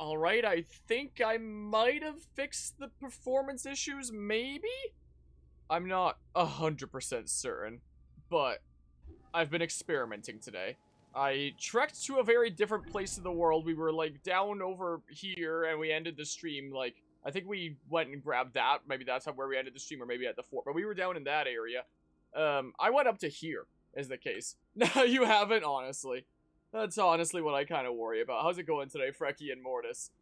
Alright, I think I might have fixed the performance issues, maybe? I'm not 100% certain, but I've been experimenting today. I trekked to a very different place in the world. We were, like, down over here, and we ended the stream, like, I think we went and grabbed that. Maybe that's where we ended the stream, or maybe at the fort. But we were down in that area. I went up to here, is the case. No, you haven't, honestly. That's honestly what I kind of worry about. How's it going today, Frecky and Mortis?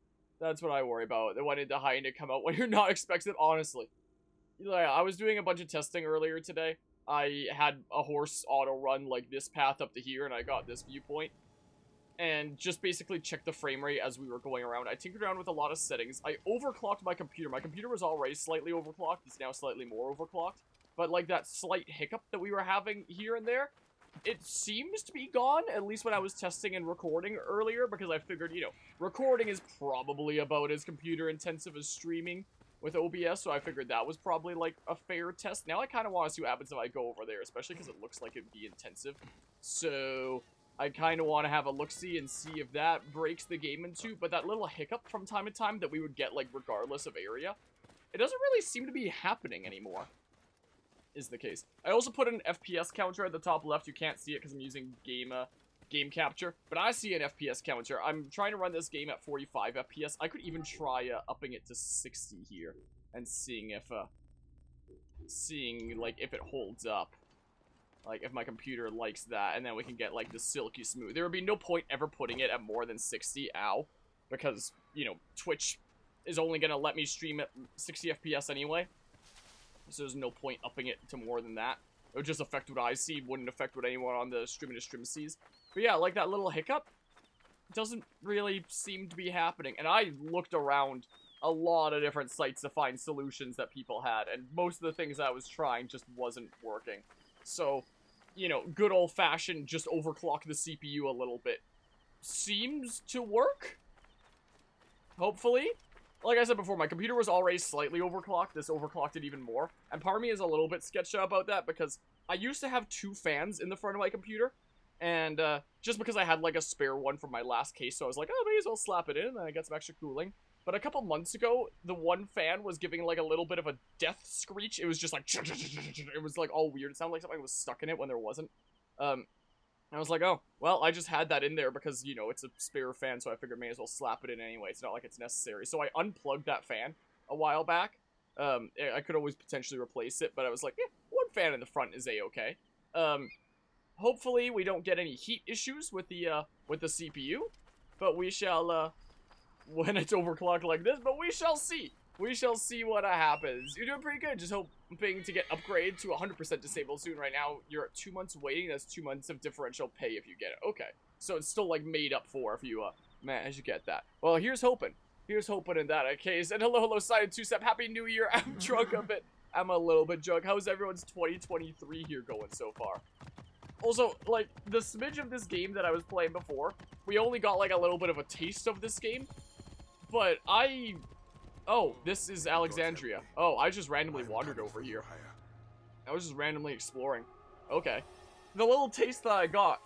That's what I worry about. They wanted to hide to come out when you're not expecting it, honestly. Like, I was doing a bunch of testing earlier today. I had a horse auto run like this path up to here, and I got this viewpoint. And just basically checked the frame rate as we were going around. I tinkered around with a lot of settings. I overclocked my computer. My computer was already slightly overclocked. It's now slightly more overclocked. But like that slight hiccup that we were having here and there, it seems to be gone, at least when I was testing and recording earlier, because I figured, you know, recording is probably about as computer intensive as streaming with OBS, so I figured that was probably, like, a fair test. Now I kind of want to see what happens if I go over there, especially because it looks like it'd be intensive. So I kind of want to have a look-see and see if that breaks the game in two, but that little hiccup from time to time that we would get, like, regardless of area, it doesn't really seem to be happening anymore. Is the case. I also put an FPS counter at the top left. You can't see it because I'm using game capture, but I see an FPS counter. I'm trying to run this game at 45 FPS. I could even try upping it to 60 here and seeing if like if it holds up, like if my computer likes that, and then we can get like the silky smooth. There would be no point ever putting it at more than 60, because you know Twitch is only gonna let me stream at 60 FPS anyway. So there's no point upping it to more than that. It would just affect what I see, wouldn't affect what anyone on the stream sees. But yeah, like that little hiccup doesn't really seem to be happening. And I looked around a lot of different sites to find solutions that people had, and most of the things I was trying just wasn't working. So, you know, good old-fashioned just overclock the CPU a little bit seems to work. Hopefully. Like I said before, my computer was already slightly overclocked. This overclocked it even more. And part of me is a little bit sketched out about that because I used to have 2 fans in the front of my computer. And just because I had like a spare one from my last case, so I was like, oh, may as well slap it in and I get some extra cooling. But a couple months ago, the one fan was giving like a little bit of a death screech. It was just like, it was like all weird. It sounded like something was stuck in it when there wasn't. I was like, oh, well, I just had that in there because, you know, it's a spare fan, so I figured may as well slap it in anyway. It's not like it's necessary. So I unplugged that fan a while back. I could always potentially replace it, but I was like, yeah, one fan in the front is a-okay. Hopefully we don't get any heat issues with the CPU, but we shall, when it's overclocked like this, but we shall see. We shall see what happens. You're doing pretty good. Just hoping to get upgraded to 100% disabled soon. Right now, you're at 2 months waiting. That's 2 months of differential pay if you get it. Okay. So it's still, like, made up for if you, manage to get that. Well, here's hoping. Here's hoping in that case. And hello, Silent 2-Step. Happy New Year. I'm drunk a bit. I'm a little bit drunk. How's everyone's 2023 here going so far? Also, like, the smidge of this game that I was playing before, we only got, like, a little bit of a taste of this game. But oh, this is Alexandria. Oh, I just randomly wandered over here. I was just randomly exploring. Okay. The little taste that I got,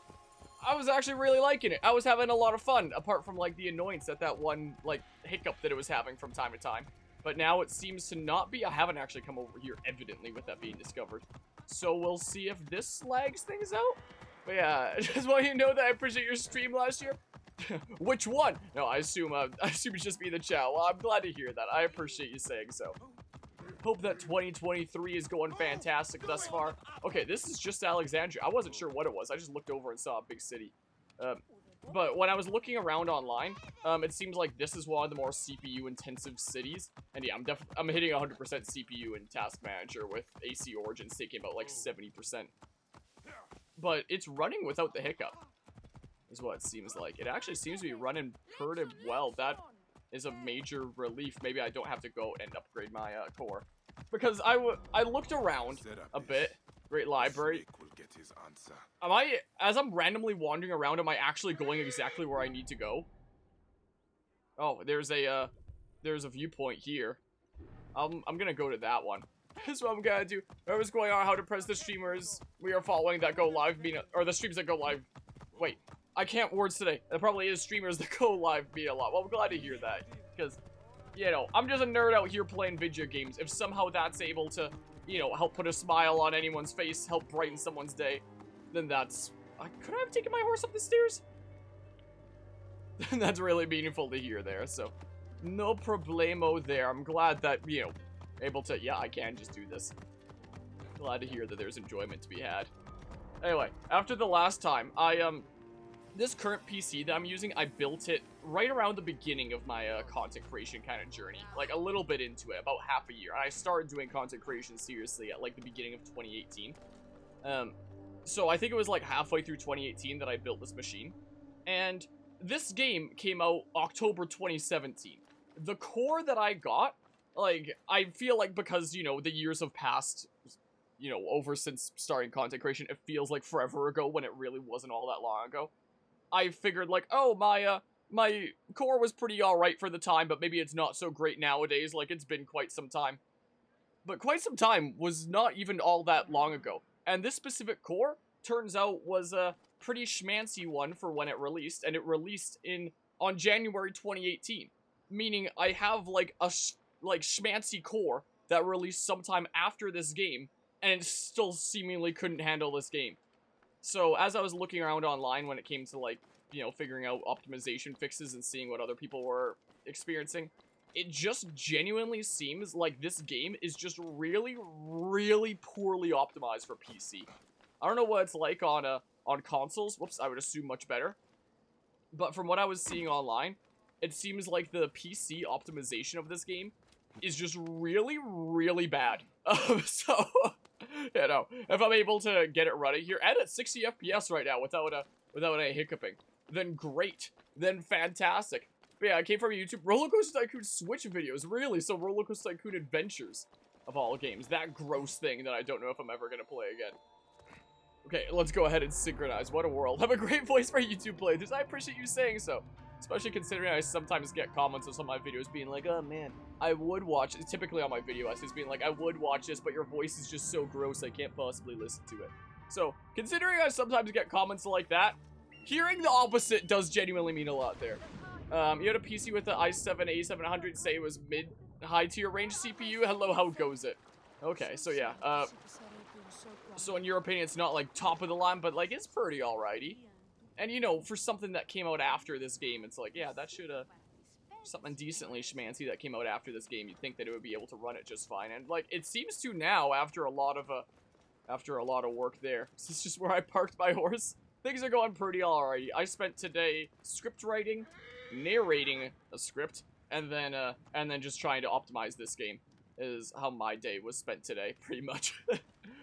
I was actually really liking it. I was having a lot of fun, apart from, like, the annoyance that one, like, hiccup that it was having from time to time. But now it seems to not be. I haven't actually come over here, evidently, with that being discovered. So we'll see if this lags things out. But yeah, just want you to know that I appreciate your stream last year. Which one? No, I assume it's just me in the chat. Well, I'm glad to hear that. I appreciate you saying so. Hope that 2023 is going fantastic thus far. Okay, this is just Alexandria. I wasn't sure what it was. I just looked over and saw a big city. But when I was looking around online, it seems like this is one of the more CPU-intensive cities. And yeah, I'm hitting 100% CPU in Task Manager with AC Origins taking about like 70%. But it's running without the hiccup, is what it seems like. It actually seems to be running pretty well. That is a major relief. Maybe I don't have to go and upgrade my core. Because I looked around a bit. Great library. As I'm randomly wandering around, am I actually going exactly where I need to go? Oh, there's a viewpoint here. I'm gonna go to that one. That's what I'm gonna do. Whatever's going on, how to press the streamers we are following that go live, or the streams that go live. Wait, I can't words today. There probably is streamers that go live me a lot. Well, I'm glad to hear that. Because, you know, I'm just a nerd out here playing video games. If somehow that's able to, you know, help put a smile on anyone's face, help brighten someone's day, then that's... could I have taken my horse up the stairs? That's really meaningful to hear there, so... No problemo there. I'm glad that, you know, able to... Yeah, I can just do this. Glad to hear that there's enjoyment to be had. Anyway, after the last time, this current PC that I'm using, I built it right around the beginning of my content creation kind of journey. Like, a little bit into it, about half a year. And I started doing content creation seriously at, like, the beginning of 2018. So I think it was, like, halfway through 2018 that I built this machine. And this game came out October 2017. The core that I got, like, I feel like because, you know, the years have passed, you know, over since starting content creation, it feels like forever ago when it really wasn't all that long ago. I figured, like, oh, my core was pretty alright for the time, but maybe it's not so great nowadays, like, it's been quite some time. But quite some time was not even all that long ago. And this specific core, turns out, was a pretty schmancy one for when it released, and it released on January 2018. Meaning, I have, like, a schmancy core that released sometime after this game, and it still seemingly couldn't handle this game. So, as I was looking around online when it came to, like, you know, figuring out optimization fixes and seeing what other people were experiencing, it just genuinely seems like this game is just really, really poorly optimized for PC. I don't know what it's like on consoles. Whoops, I would assume much better. But from what I was seeing online, it seems like the PC optimization of this game is just really, really bad. So... you know, if I'm able to get it running here, and at 60 FPS right now without any hiccuping, then great, then fantastic. But yeah, I came from YouTube Roller Coaster Tycoon Switch videos, really, so Roller Coaster Tycoon Adventures, of all games, that gross thing that I don't know if I'm ever gonna play again. Okay, let's go ahead and synchronize, what a world. Have a great voice for YouTube playthroughs, I appreciate you saying so. Especially considering I sometimes get comments on some of my videos being like, oh man, I would watch, typically on my video essays being like, I would watch this, but your voice is just so gross I can't possibly listen to it. So, considering I sometimes get comments like that, hearing the opposite does genuinely mean a lot there. You had a PC with the i7-8700, say it was mid-high tier range CPU, hello, how goes it? Okay, so yeah, so in your opinion it's not like top of the line, but like it's pretty alrighty. And, you know, for something that came out after this game, it's like, yeah, that should, something decently schmancy that came out after this game, you'd think that it would be able to run it just fine. And, like, it seems to now, after a lot of work there. This is just where I parked my horse. Things are going pretty alright. I spent today script writing, narrating a script, and then just trying to optimize this game, is how my day was spent today, pretty much.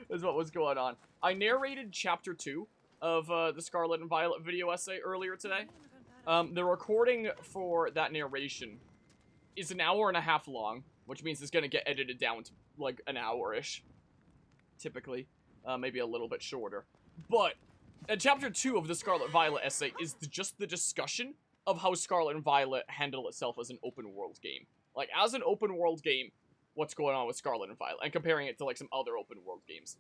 Is what was going on. I narrated Chapter 2. Of the Scarlet and Violet video essay earlier today. The recording for that narration is an hour and a half long, which means it's going to get edited down to like an hour-ish, typically. Maybe a little bit shorter. But Chapter 2 of the Scarlet Violet essay is just the discussion of how Scarlet and Violet handle itself as an open-world game. Like, as an open-world game, what's going on with Scarlet and Violet, and comparing it to like some other open-world games.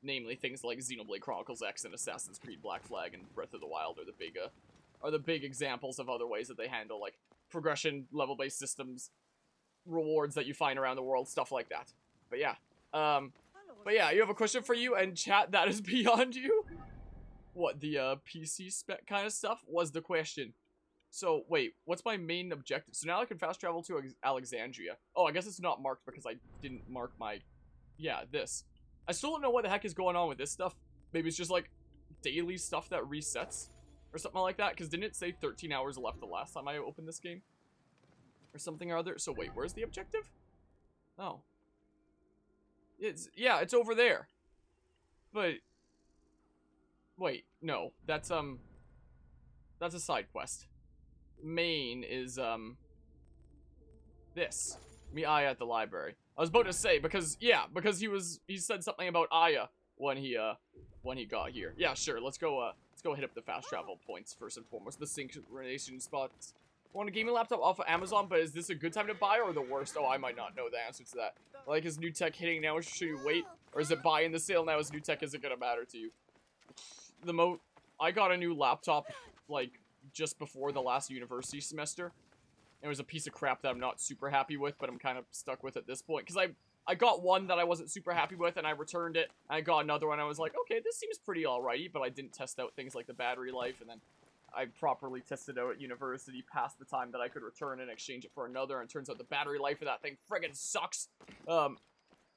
Namely, things like Xenoblade Chronicles X and Assassin's Creed Black Flag and Breath of the Wild are the big examples of other ways that they handle, like, progression, level-based systems, rewards that you find around the world, stuff like that. But yeah, you have a question for you, and chat, that is beyond you? What, the, PC spec kind of stuff was the question. So, wait, what's my main objective? So now I can fast travel to Alexandria. Oh, I guess it's not marked because I didn't mark my... Yeah, this. I still don't know what the heck is going on with this stuff. Maybe it's just, like, daily stuff that resets. Or something like that. Because didn't it say 13 hours left the last time I opened this game? Or something or other. So, wait, where's the objective? Oh. Yeah, it's over there. But... Wait, no. That's a side quest. Main is, this. Me, Aya at the library. I was about to say, because he said something about Aya when he got here. Yeah, sure, let's go hit up the fast travel points first and foremost. The synchronization spots. I want a gaming laptop off of Amazon, but is this a good time to buy or the worst? Oh, I might not know the answer to that. Like, is new tech hitting now, should you wait? Or is it buy in the sale now, is new tech isn't gonna matter to you? I got a new laptop like, just before the last university semester. It was a piece of crap that I'm not super happy with, but I'm kind of stuck with at this point. Because I got one that I wasn't super happy with, and I returned it. I got another one, I was like, okay, this seems pretty alrighty, but I didn't test out things like the battery life, and then I properly tested out at university past the time that I could return and exchange it for another, and it turns out the battery life of that thing friggin' sucks.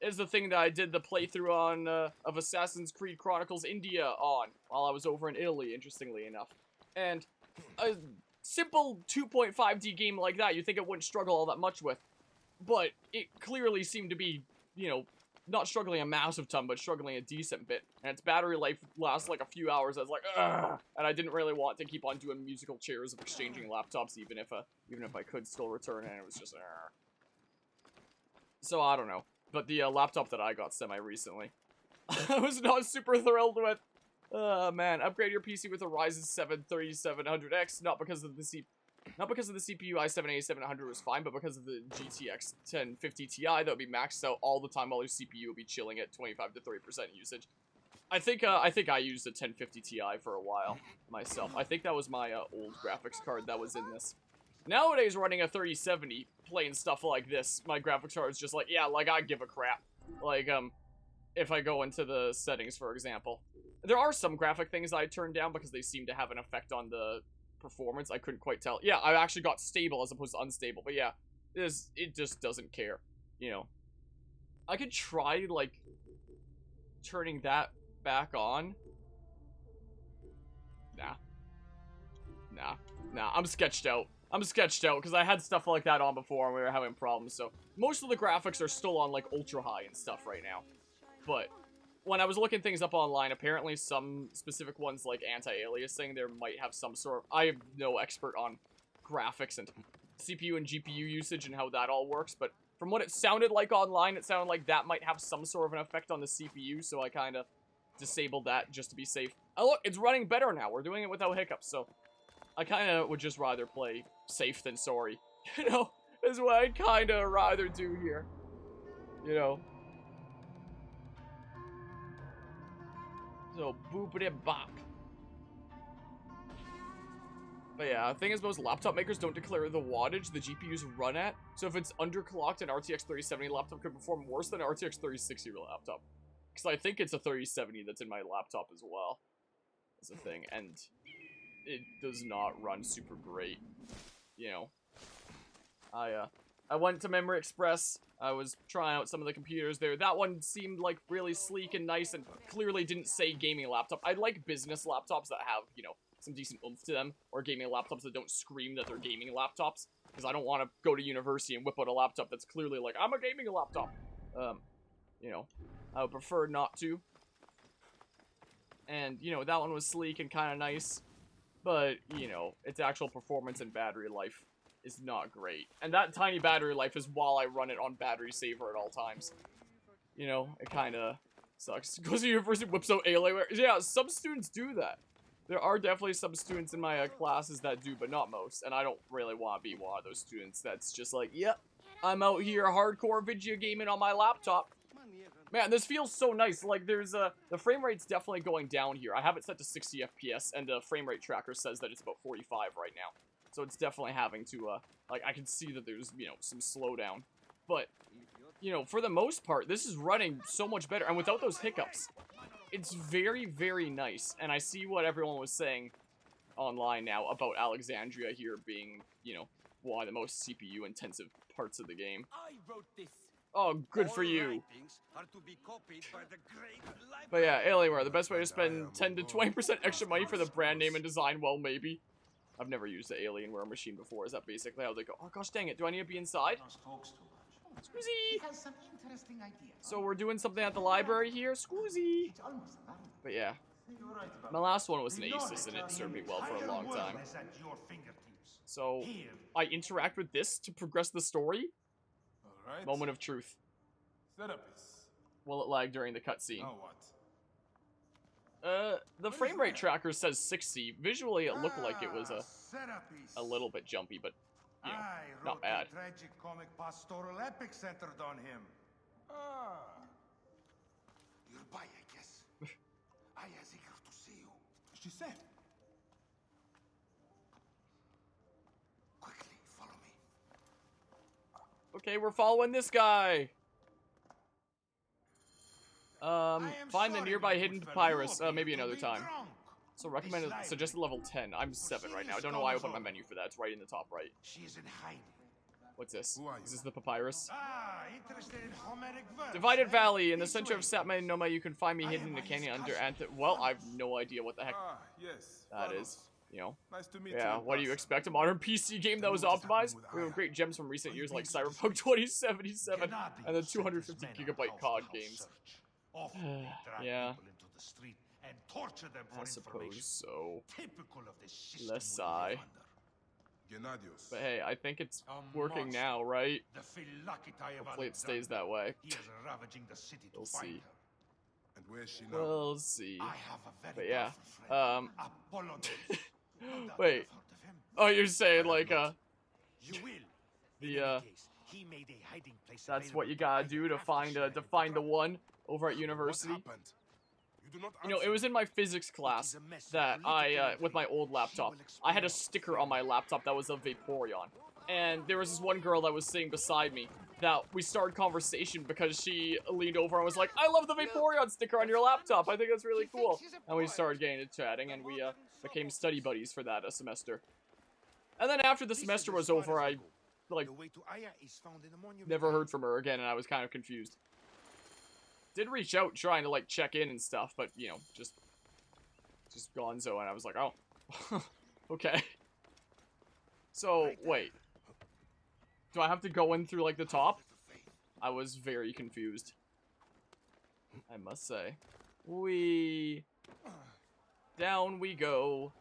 Is the thing that I did the playthrough on, of Assassin's Creed Chronicles India on, while I was over in Italy, interestingly enough. And a simple 2.5D game like that, you think it wouldn't struggle all that much with. But it clearly seemed to be, you know, not struggling a massive ton, but struggling a decent bit. And its battery life lasts like a few hours. I was like, ugh! And I didn't really want to keep on doing musical chairs of exchanging laptops, even if I could still return, and it was just, ugh. So I don't know. But the laptop that I got semi-recently, I was not super thrilled with. Man, upgrade your PC with a Ryzen 7 3700X, not because of the CPU i7-8700 was fine, but because of the GTX 1050 Ti that would be maxed out all the time while your CPU would be chilling at 25 to 30% usage. I think I used a 1050 Ti for a while myself. I think that was my old graphics card that was in this. Nowadays, running a 3070, playing stuff like this, my graphics card is just like, yeah, like, I give a crap. Like, if I go into the settings, for example. There are some graphic things I turned down because they seem to have an effect on the performance. I couldn't quite tell. Yeah, I actually got stable as opposed to unstable, but yeah, it just doesn't care, you know. I could try, like, turning that back on. Nah, I'm sketched out. Because I had stuff like that on before and we were having problems, so most of the graphics are still on, like, ultra high and stuff right now. But when I was looking things up online, apparently some specific ones, like anti-aliasing, there might have some sort of... I am no expert on graphics and CPU and GPU usage and how that all works, but from what it sounded like online, it sounded like that might have some sort of an effect on the CPU, so I kind of disabled that just to be safe. Oh, look, it's running better now. We're doing it without hiccups, so I kind of would just rather play safe than sorry. You know, is what I'd kind of rather do here. You know. So, boopity bop. But yeah, the thing is, most laptop makers don't declare the wattage the GPUs run at. So if it's underclocked, an RTX 3070 laptop could perform worse than an RTX 3060 laptop. Because I think it's a 3070 that's in my laptop as well. Is a thing, and it does not run super great. You know, I went to Memory Express. I was trying out some of the computers there. That one seemed like really sleek and nice, and clearly didn't say gaming laptop. I like business laptops that have, you know, some decent oomph to them, or gaming laptops that don't scream that they're gaming laptops, because I don't want to go to university and whip out a laptop that's clearly like, I'm a gaming laptop. You know, I would prefer not to. And, you know, that one was sleek and kind of nice, but, you know, its actual performance and battery life is not great. And that tiny battery life is while I run it on battery saver at all times. You know, it kind of sucks. Goes to university, whips out Alienware. Yeah, some students do that. There are definitely some students in my classes that do, but not most. And I don't really want to be one of those students that's just like, yep, I'm out here hardcore video gaming on my laptop. Man, this feels so nice. Like, there's the frame rate's definitely going down here. I have it set to 60 FPS, and the frame rate tracker says that it's about 45 right now. So it's definitely having to, like, I can see that there's, you know, some slowdown. But, you know, for the most part, this is running so much better. And without those hiccups, it's very, very nice. And I see what everyone was saying online now about Alexandria here being, you know, one of the most CPU-intensive parts of the game. Oh, good for you. But yeah, Alienware, the best way to spend 10 to 20% extra money for the brand name and design, well, maybe. I've never used the Alienware machine before. Is that basically how they go? Oh, gosh dang it. Do I need to be inside? Squeezy! So we're doing something at the library here? Squeezy! But yeah. My last one was an Asus, and it served me well for a long time. So, I interact with this to progress the story? Right. Moment of truth. Will it lag during the cutscene? Oh, what? The frame rate tracker says 60. Visually, it looked like it was a little bit jumpy, but, you know, not bad. Tragic comic pastoral epic centered on him. You're by, I guess. I was eager to see you. She said. Okay, we're following this guy. Find the nearby hidden papyrus. Maybe another time. So recommended, suggested level 10. I'm 7 right now. I don't know why I opened my menu for that. It's right in the top right. She's in hiding. What's this? Is this the papyrus? Interested in Homeric verse, Divided eh? Valley. In the This center of way. Satma Noma, you can find me hidden in a canyon under Well, I have no idea what the heck Yes. that is. You know? Nice to meet Yeah, you. what do you expect? A modern PC game that was optimized? We have great gems from recent years like Cyberpunk 2077 and the 250 gigabyte COD games. Yeah. I suppose so. Less sigh. Gennadios. But hey, I think it's working now, right? Hopefully it stays that way. We'll see. And where is she now? We'll see. But yeah, Wait. wait. Oh, you're saying like that's what you gotta do to find the one over at university. What happened? You do not You know, it was in my physics class that I, with my old laptop, I had a sticker on my laptop that was a Vaporeon. And there was this one girl that was sitting beside me that we started conversation because she leaned over and was like, I love the Vaporeon sticker on your laptop. I think that's really cool. And we started getting into chatting and we became study buddies for that semester. And then after the semester was over, I, like, never heard from her again and I was kind of confused. Did reach out trying to like check in and stuff, but you know, just gonzo, and I was like, oh, okay. So wait, do I have to go in through like the top? I was very confused, I must say. Down we go.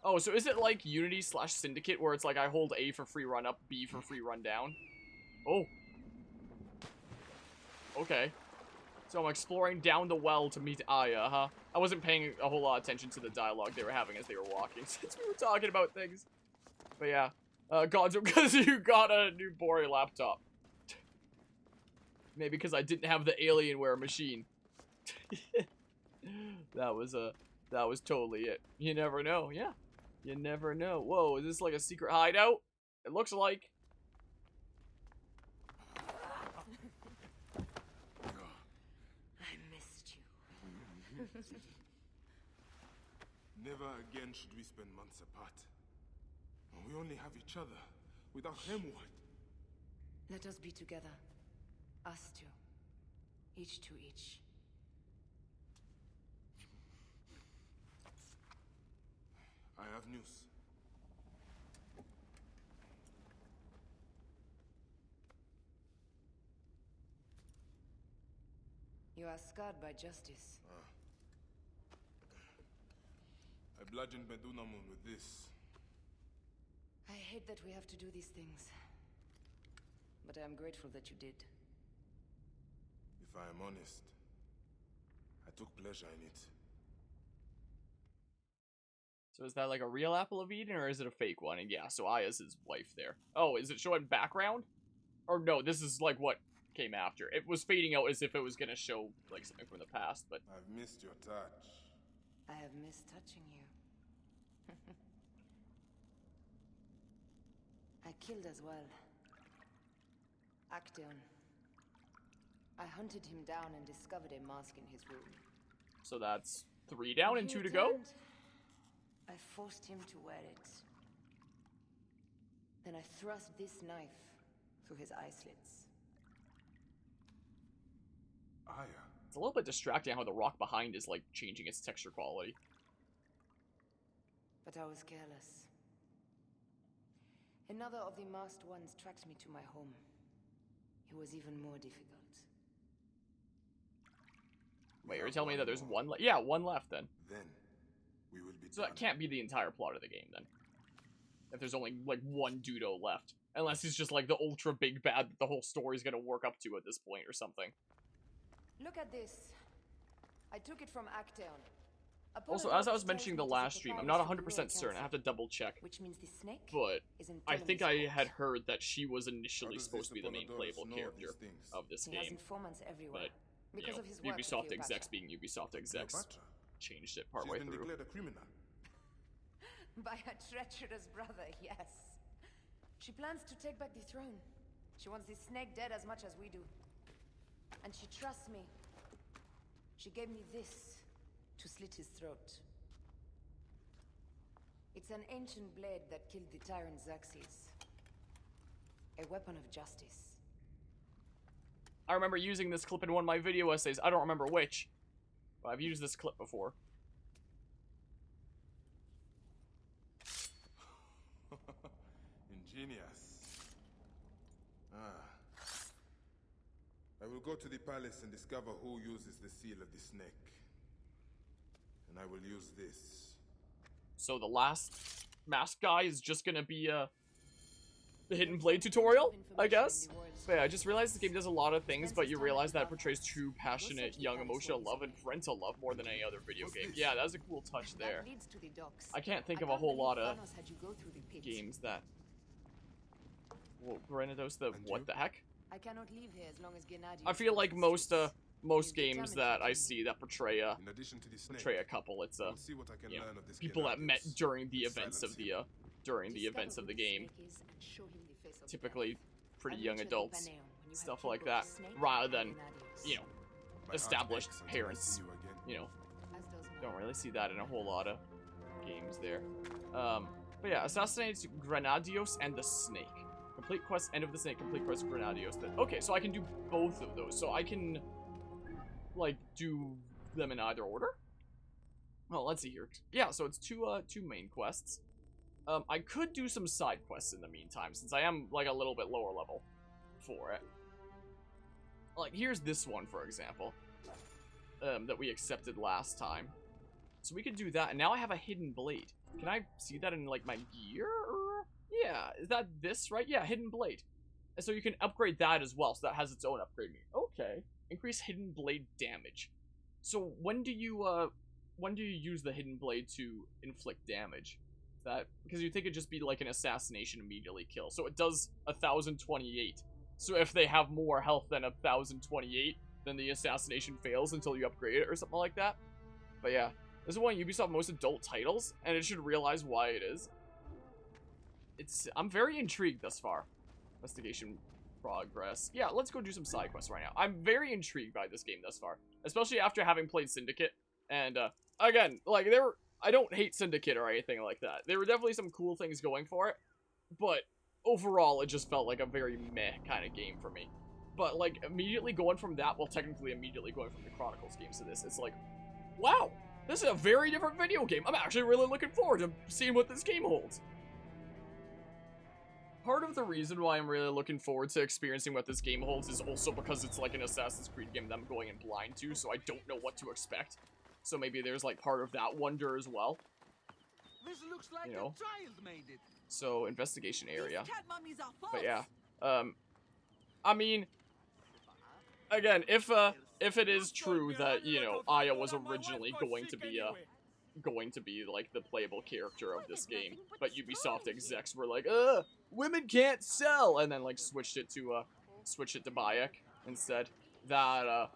Oh, so is it like Unity / Syndicate where it's like I hold A for free run up, B for free run down? Oh. Okay. So I'm exploring down the well to meet Aya, huh? I wasn't paying a whole lot of attention to the dialogue they were having as they were walking, since we were talking about things. But yeah. Gonzo, because you got a new boring laptop. Maybe because I didn't have the Alienware machine. That was totally it. You never know, yeah. You never know. Whoa, is this like a secret hideout? It looks like. Never again should we spend months apart. We only have each other. Without him, what? Let us be together. Us two. Each to each. I have news. You are scarred by justice. I bludgeoned Medunamun with this. I hate that we have to do these things. But I am grateful that you did. If I am honest, I took pleasure in it. So is that like a real Apple of Eden, or is it a fake one? And yeah, so Aya's his wife there. Oh, is it showing background? Or no, this is like what came after. It was fading out as if it was gonna show like something from the past, but... I've missed your touch. I have missed touching you. I killed as well. Acteon. I hunted him down and discovered a mask in his room. So that's 3 down and He 2 to go? returned. I forced him to wear it. Then I thrust this knife through his eye slits. Aya. It's a little bit distracting how the rock behind is like changing its texture quality. But I was careless. Another of the masked ones tracked me to my home. It was even more difficult. Wait, you're telling me that there's one left? Yeah, one left then. Then we will be So done. that can't be the entire plot of the game then. If there's only like one Dudo left. Unless he's just like the ultra big bad that the whole story's gonna work up to at this point or something. Look at this. I took it from Acteon. Also, as I was mentioning the last stream, I'm not 100% certain. I have to double check. Which means the snake But is in I think Ptolemy's I had court. heard that she was initially How does supposed to be the this main Apollodorus playable know character these things? of this He has game. informants everywhere. But, you because know, of his work with Ubisoft execs Cleopatra. being Ubisoft execs Cleopatra. changed it She's partway been through. declared a criminal. By her treacherous brother, yes. She plans to take back the throne. She wants this snake dead as much as we do. And she trusts me. She gave me this to slit his throat. It's an ancient blade that killed the tyrant Xerxes. A weapon of justice. I remember using this clip in one of my video essays. I don't remember which, but I've used this clip before. Ingenious. I will go to the palace and discover who uses the seal of the snake. And I will use this. So the last masked guy is just gonna be the hidden blade tutorial, I guess. But yeah, I just realized this game does a lot of things, but you realize that it portrays true, passionate, young, emotional love and parental love more than any other video game. Yeah, that's a cool touch there. I can't think of a whole lot of games that... Whoa, Gennadios, what the heck? I cannot leave here as long as Gennadios. I feel like most games that I see that portray a couple, it's you know, people that met during the events of the game, typically pretty young adults, stuff like that, rather than, you know, established parents. You know, don't really see that in a whole lot of games there. But yeah, assassinates Gennadios and the snake. Complete quest, end of the snake, complete quest, Gennadios. Okay, so I can do both of those. So I can, like, do them in either order? Well, let's see here. Yeah, so it's two main quests. I could do some side quests in the meantime, since I am, like, a little bit lower level for it. Like, here's this one, for example, that we accepted last time. So we could do that, and now I have a hidden blade. Can I see that in, like, my gear? Yeah, is that this, right? Yeah, hidden blade. And so you can upgrade that as well, so that has its own upgrade meter. Okay. Increase hidden blade damage. So when do you use the hidden blade to inflict damage? Is that because you think it'd just be like an assassination immediately kill. So it does 1028. So if they have more health than 1028, then the assassination fails until you upgrade it or something like that. But yeah, this is one of Ubisoft's most adult titles, and it should realize why it is. I'm very intrigued thus far. Investigation progress. Yeah, let's go do some side quests right now. I'm very intrigued by this game thus far, especially after having played Syndicate. And again, like I don't hate Syndicate or anything like that. There were definitely some cool things going for it, but overall it just felt like a very meh kind of game for me. But like immediately going from that, well, technically immediately going from the Chronicles games to this, it's like, wow, this is a very different video game. I'm actually really looking forward to seeing what this game holds. Part of the reason why I'm really looking forward to experiencing what this game holds is also because it's like an Assassin's Creed game that I'm going in blind to, so I don't know what to expect. So maybe there's like part of that wonder as well. This looks like You know. a child made it. So, investigation area. These cat mummies are false. But yeah, I mean, again, if it is true that, you know, Aya was originally going to be like the playable character of this game, but Ubisoft execs were like, women can't sell, and then like switched it to Bayek instead. That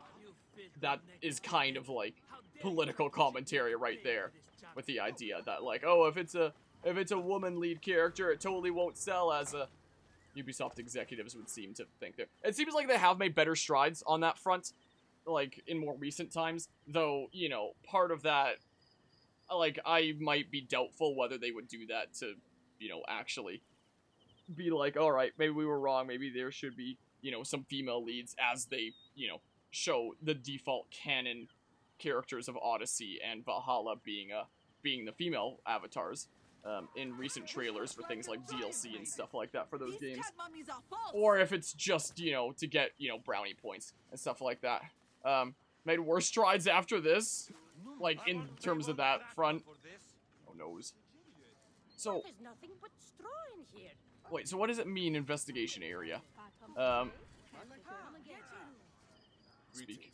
is kind of like political commentary right there, with the idea that like, oh, if it's a woman lead character, it totally won't sell, as Ubisoft executives would seem to think there. It seems like they have made better strides on that front, like in more recent times, though, you know, part of that, like, I might be doubtful whether they would do that to, you know, actually be like, alright, maybe we were wrong, maybe there should be, you know, some female leads, as they, you know, show the default canon characters of Odyssey and Valhalla being the female avatars in recent trailers for things like DLC and stuff like that for those games. Or if it's just, you know, to get, you know, brownie points and stuff like that. Made worse strides after this, like, in terms of that front. Oh, noes. So, wait, so what does it mean, investigation area? Speak.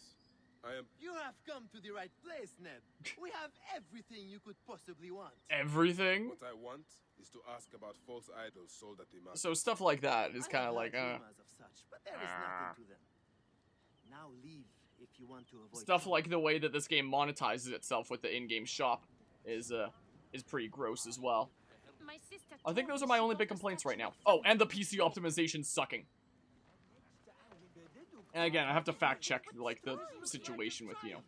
You have come to the right place, Ned. We have everything you could possibly want. Everything? What I want is to ask about false idols sold at the market. So stuff like that is kind of like, rumors of such, but there is nothing to them. Now leave if you want to avoid stuff like the way that this game monetizes itself with the in-game shop is pretty gross as well. I think those are my only big complaints right now. Oh, and the PC optimization sucking. And again, I have to fact check like the situation with, you know,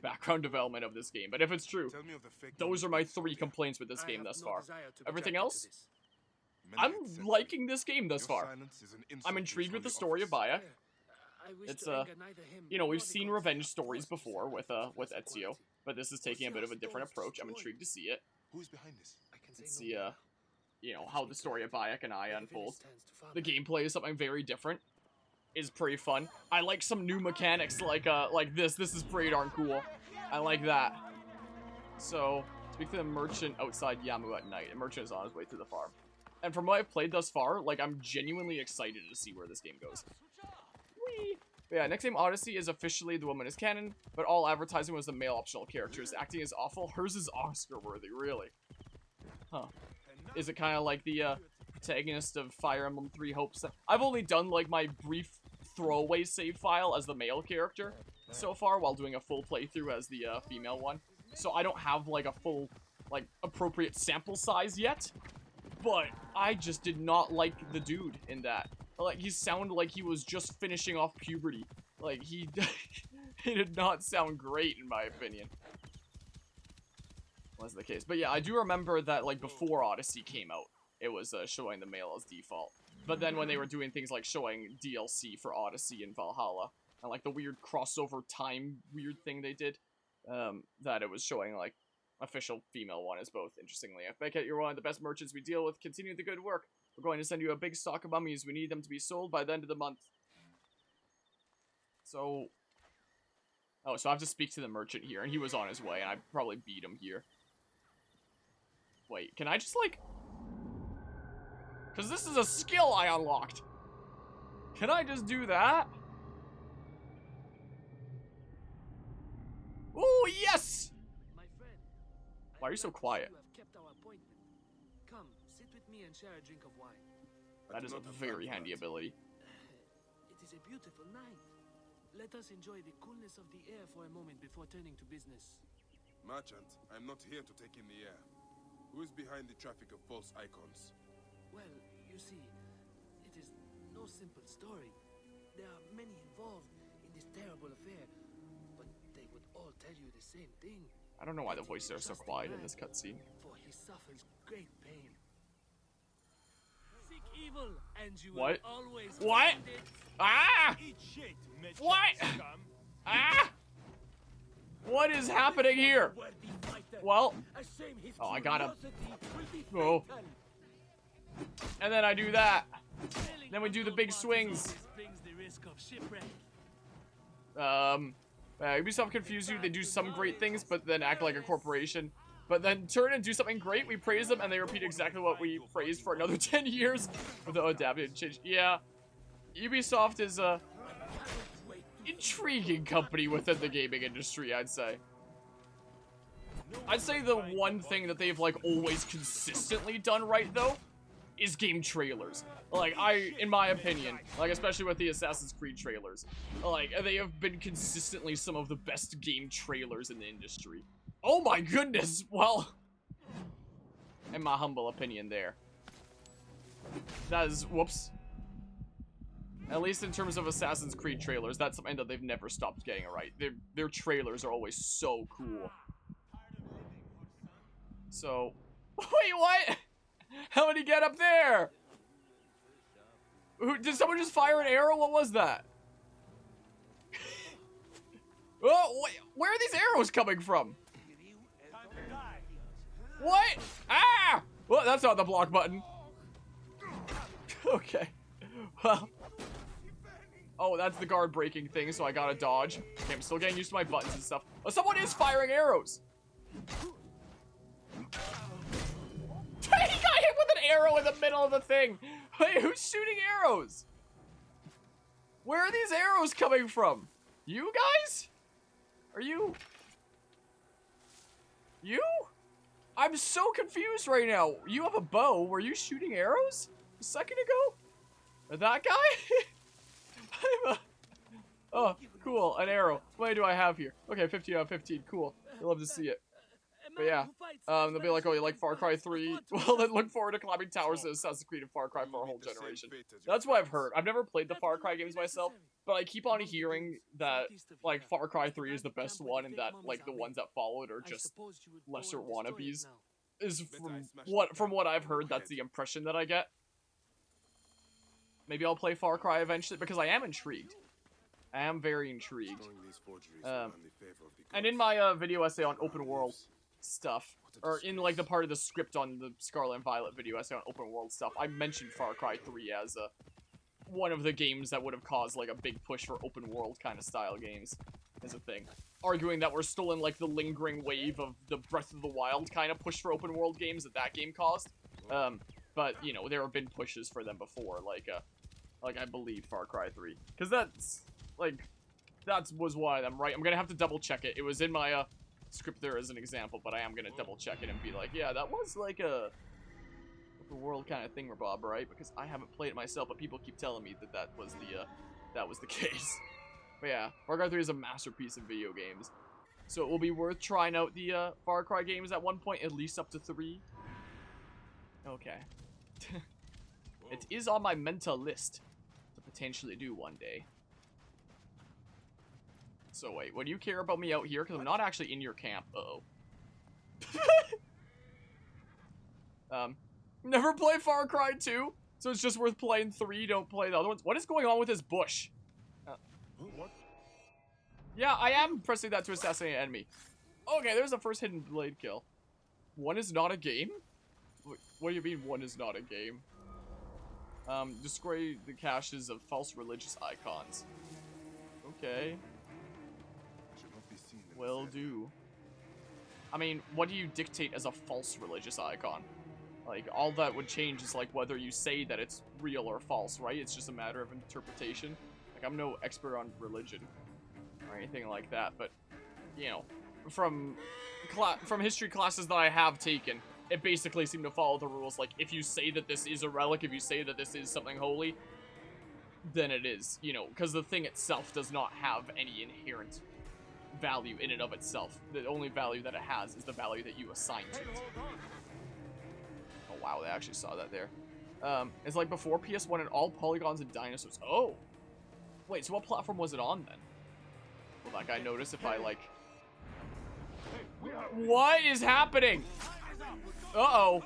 background development of this game. But if it's true, Tell me of the fake those are my 3 complaints with this game thus far. Everything else, I'm liking this game thus far. I'm intrigued with the story of Bayek. It's you know, we've seen revenge stories before with Ezio, but this is taking a bit of a different approach. I'm intrigued to see it. Who's behind this? And see you know, how the story of Bayek and I unfolds. The gameplay is something very different. Is pretty fun. I like some new mechanics like this. This is pretty darn cool. I like that. So, speak to the merchant outside Yamu at night. The merchant is on his way to the farm. And from what I've played thus far, like, I'm genuinely excited to see where this game goes. Whee! But yeah, next game Odyssey is officially the woman is canon, but all advertising was the male optional characters. Acting is awful. Hers is Oscar-worthy, really. Huh. Is it kind of like the protagonist of Fire Emblem 3 Hopes? I've only done, like, my brief throwaway save file as the male character so far, while doing a full playthrough as the female one. So I don't have, like, a full, like, appropriate sample size yet. But I just did not like the dude in that. Like, he sounded like he was just finishing off puberty. Like, he did not sound great, in my opinion. Was the case. But yeah, I do remember that, like, before Odyssey came out, it was showing the male as default. But then when they were doing things like showing DLC for Odyssey and Valhalla, and, like, the weird crossover time weird thing they did, that it was showing, like, official female one as both, interestingly. Beckett, you're one of the best merchants we deal with. Continue the good work. We're going to send you a big stock of mummies. We need them to be sold by the end of the month. So... Oh, so I have to speak to the merchant here, and he was on his way, and I probably beat him here. Wait, can I just, like... Because this is a skill I unlocked. Can I just do that? Oh, yes! Why are you so quiet? Come, sit with me and share a drink of wine. That is a very handy ability. It is a beautiful night. Let us enjoy the coolness of the air for a moment before turning to business. Merchant, I'm not here to take in the air. Who is behind the traffic of false icons? Well, you see, it is no simple story. There are many involved in this terrible affair, but they would all tell you the same thing. I don't know why the voices are so quiet in this cutscene. For he suffers great pain. Seek evil, and you What? will always What? find it. Ah! What? Ah! What is happening here? Well, oh, I got him. Oh. And then I do that. Then we do the big swings. Ubisoft confuse you. They do some great things, but then act like a corporation. But then turn and do something great. We praise them, and they repeat exactly what we praised for another 10 years. Without adapting change. Yeah. Ubisoft is a intriguing company within the gaming industry, I'd say. I'd say the one thing that they've, like, always consistently done right, though, is game trailers. Like, in my opinion, like, especially with the Assassin's Creed trailers, like, they have been consistently some of the best game trailers in the industry. Oh my goodness, well, in my humble opinion there. That is, whoops. At least in terms of Assassin's Creed trailers, that's something that they've never stopped getting it right. Their trailers are always so cool. So, wait, what? How did he get up there? Did someone just fire an arrow? What was that? Oh, wait, where are these arrows coming from? What? Ah! Well, that's not the block button. Okay. Well. Oh, that's the guard breaking thing, so I gotta dodge. Okay, I'm still getting used to my buttons and stuff. Oh, someone is firing arrows. He got hit with an arrow in the middle of the thing. Wait, who's shooting arrows? Where are these arrows coming from? You guys? Are you? You? I'm so confused right now. You have a bow. Were you shooting arrows a second ago? That guy? Oh, cool. An arrow. What do I have here? Okay, 15 out of 15. Cool. I love to see it. A But yeah, they'll be like, oh, you like Far Cry 3? Well, then look forward to climbing towers in Assassin's Creed and Far Cry for a whole generation. That's what I've heard. I've never played the Far Cry games myself, but I keep on hearing that, like, Far Cry 3 is the best one, and that, like, the ones that followed are just lesser wannabes. Is from what I've heard, that's the impression that I get. Maybe I'll play Far Cry eventually, because I am intrigued. I am very intrigued. And in my video essay on open world stuff, or in like the part of the script on the Scarlet and Violet video essay on open world stuff, I mentioned Far Cry 3 as one of the games that would have caused like a big push for open world kind of style games as a thing. Arguing that we're still in like the lingering wave of the Breath of the Wild kind of push for open world games that game caused. But you know, there have been pushes for them before, like I believe Far Cry 3. Because that's, like, that was one of them, right? I'm gonna have to double check it. It was in my, script there as an example, but I am gonna double check it and be like, yeah, that was, like, a world kind of thingamabob, right? Because I haven't played it myself, but people keep telling me that was the case. But yeah, Far Cry 3 is a masterpiece in video games. So it will be worth trying out the, Far Cry games at one point, at least up to 3. Okay. It is on my mental list to potentially do one day. So wait, what do you care about me out here? Because I'm not actually in your camp. Uh-oh. Never play Far Cry 2, so it's just worth playing 3, don't play the other ones. What is going on with this bush? What? Yeah, I am pressing that to assassinate an enemy. Okay, there's the first hidden blade kill. One is not a game? What do you mean one is not a game? Destroy the caches of false religious icons. Okay. Will do. I mean, what do you dictate as a false religious icon? Like, all that would change is, like, whether you say that it's real or false, right? It's just a matter of interpretation. Like, I'm no expert on religion or anything like that, but, you know, from history classes that I have taken, it basically seemed to follow the rules. Like, if you say that this is a relic, if you say that this is something holy, then it is, you know, because the thing itself does not have any inherent value in and of itself. The only value that it has is the value that you assign to it. Oh wow, they actually saw that there. It's like before PS1 and all polygons and dinosaurs. Oh! Wait, so what platform was it on then? Will that guy notice if I, like... What is happening? Uh-oh.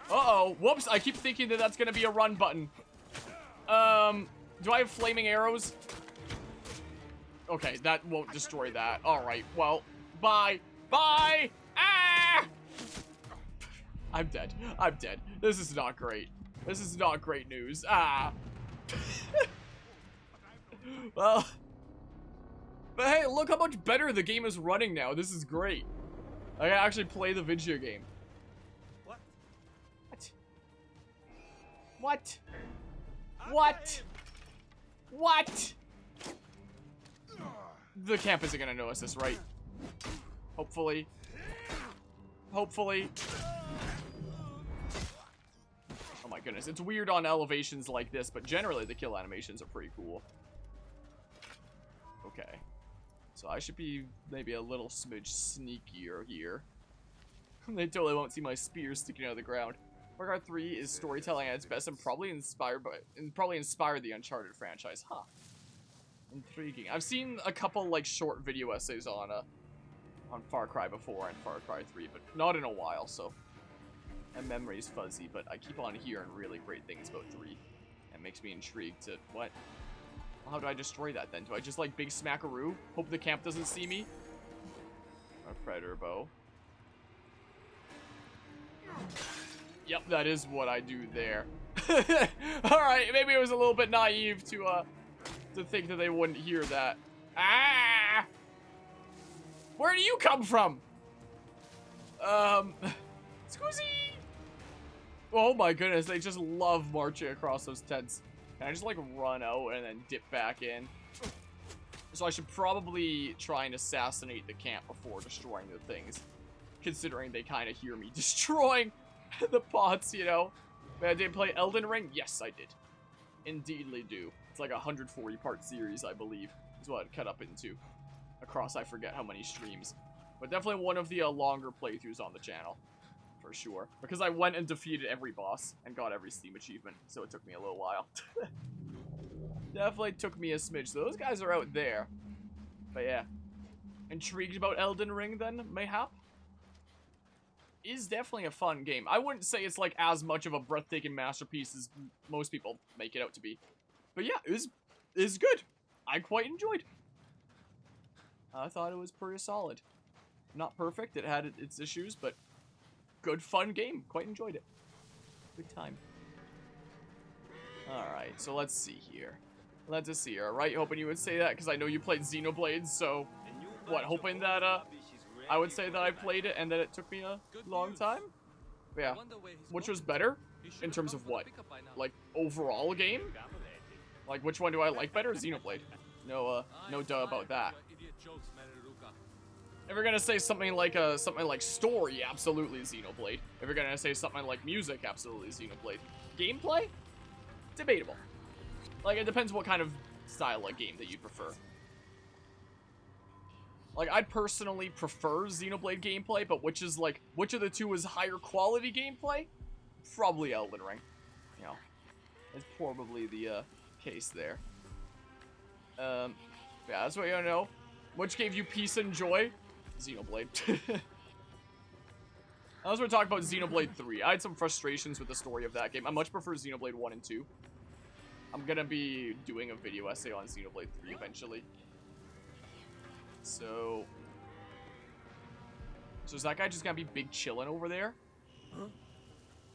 Uh-oh. Whoops, I keep thinking that that's gonna be a run button. Do I have flaming arrows? Okay, that won't destroy that. Alright, well, bye. Bye! Ah! I'm dead. I'm dead. This is not great. This is not great news. Ah! Well... But hey, look how much better the game is running now. This is great. I can actually play the video game. What? What? What? What? The camp isn't gonna notice this, right? Hopefully. Hopefully. Oh my goodness. It's weird on elevations like this, but generally the kill animations are pretty cool. Okay. So I should be maybe a little smidge sneakier here. They totally won't see my spear sticking out of the ground. Far Cry 3 is storytelling at its best and probably inspired the Uncharted franchise. Huh. Intriguing. I've seen a couple like short video essays on Far Cry before and Far Cry 3, but not in a while, so my memory's fuzzy, but I keep on hearing really great things about 3. It makes me intrigued to what? How do I destroy that then? Do I just like big smackaroo? Hope the camp doesn't see me? A predator bow. Yep, that is what I do there. Alright, maybe it was a little bit naive to think that they wouldn't hear that. Ah! Where do you come from? Scusi! Oh my goodness, they just love marching across those tents. Can I just like run out and then dip back in? So I should probably try and assassinate the camp before destroying the things. Considering they kind of hear me destroying the pots, you know. But I did play Elden Ring? Yes, I did. Indeedly do. It's like a 140-part series, I believe, is what it cut up into. Across I forget how many streams. But definitely one of the longer playthroughs on the channel. For sure. Because I went and defeated every boss and got every Steam achievement. So it took me a little while. Definitely took me a smidge. So those guys are out there. But yeah. Intrigued about Elden Ring then, mayhap? Is definitely a fun game. I wouldn't say it's like as much of a breathtaking masterpiece as most people make it out to be. But yeah, it was good. I quite enjoyed. I thought it was pretty solid. Not perfect, it had its issues, but good fun game. Quite enjoyed it. Good time. Alright, so let's see here. Let's just see here, alright? Hoping you would say that because I know you played Xenoblade, so what, hoping that I would say that I played it and that it took me a long time? Yeah. Which was better? In terms of what? Like, overall game? Like, which one do I like better? Xenoblade. No duh about that. If you're gonna say something like story, absolutely Xenoblade. If you're gonna say something like music, absolutely Xenoblade. Gameplay? Debatable. Like, it depends what kind of style of game that you prefer. Like, I'd personally prefer Xenoblade gameplay, but which of the two is higher quality gameplay? Probably Elden Ring. You know, it's probably the case there. Yeah, that's what you know. Which gave you peace and joy? Xenoblade. I was going to talk about Xenoblade 3. I had some frustrations with the story of that game. I much prefer Xenoblade 1 and 2. I'm going to be doing a video essay on Xenoblade 3 eventually. So is that guy just going to be big chillin' over there?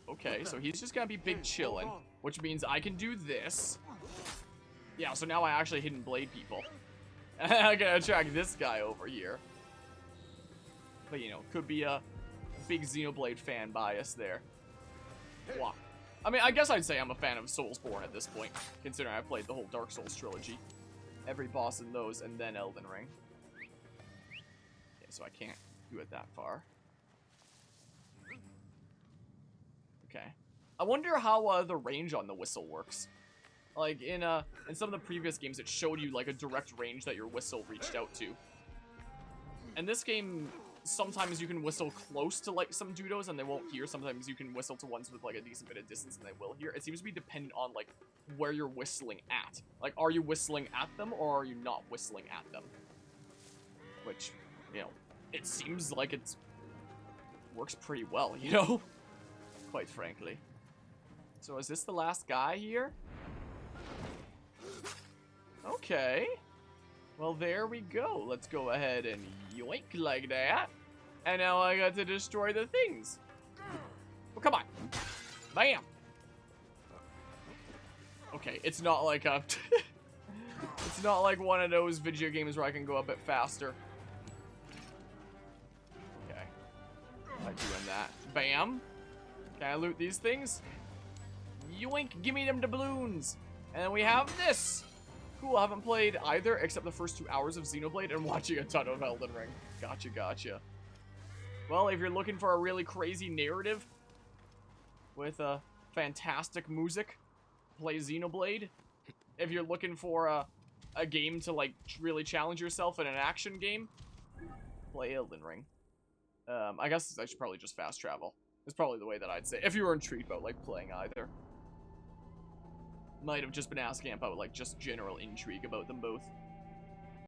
Okay, so he's just going to be big chillin', which means I can do this. Yeah, so now I actually hidden blade people. I gotta track this guy over here. But, you know, could be a big Xenoblade fan bias there. Wow. I mean, I guess I'd say I'm a fan of Soulsborne at this point, considering I played the whole Dark Souls trilogy. Every boss in those, and then Elden Ring. Okay, so I can't do it that far. Okay. I wonder how the range on the whistle works. Like, in some of the previous games, it showed you, like, a direct range that your whistle reached out to. And this game, sometimes you can whistle close to, like, some dudos and they won't hear. Sometimes you can whistle to ones with, like, a decent bit of distance and they will hear. It seems to be dependent on, like, where you're whistling at. Like, are you whistling at them or are you not whistling at them? Which, you know, it seems like it works pretty well, you know? Quite frankly. So is this the last guy here? Okay. Well, there we go. Let's go ahead and yoink like that. And now I got to destroy the things. Well, come on. Bam. Okay, it's not like a... it's not like one of those video games where I can go a bit faster. Okay. Not doing that. Bam. Can I loot these things? Yoink, give me them doubloons. And then we have this. Cool, I haven't played either except the first 2 hours of Xenoblade and watching a ton of Elden Ring. Gotcha, gotcha. Well, if you're looking for a really crazy narrative with fantastic music, play Xenoblade. If you're looking for a game to, like, really challenge yourself in an action game, play Elden Ring. I guess I should probably just fast travel. It's probably the way that I'd say, if you were intrigued about, like, playing either. Might have just been asking about, like, just general intrigue about them both.